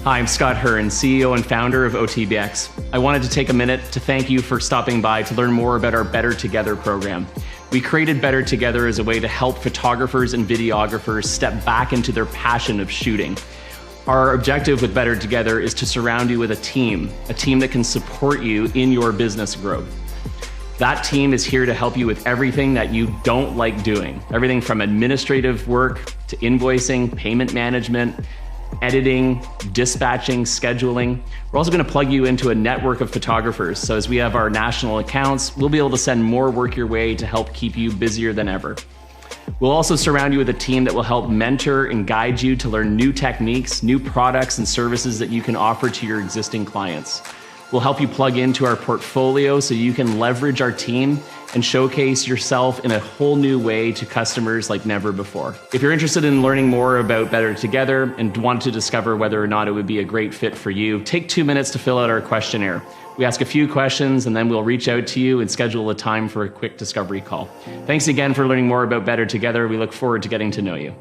Hi, I'm Scott Hearn, CEO and founder of OTBx. I wanted to take a minute to thank you for stopping by to learn more about our Better Together program. We created Better Together as a way to help photographers and videographers step back into their passion of shooting. Our objective with Better Together is to surround you with a team that can support you in your business growth. That team is here to help you with everything that you don't like doing. Everything from administrative work to invoicing, payment management, editing, dispatching, scheduling. We're also going to plug you into a network of photographers. So as we have our national accounts, we'll be able to send more work your way to help keep you busier than ever. We'll also surround you with a team that will help mentor and guide you to learn new techniques, new products and services that you can offer to your existing clients. We'll help you plug into our portfolio so you can leverage our team and showcase yourself in a whole new way to customers like never before. If you're interested in learning more about Better Together and want to discover whether or not it would be a great fit for you, take 2 minutes to fill out our questionnaire. We ask a few questions and then we'll reach out to you and schedule a time for a quick discovery call. Thanks again for learning more about Better Together. We look forward to getting to know you.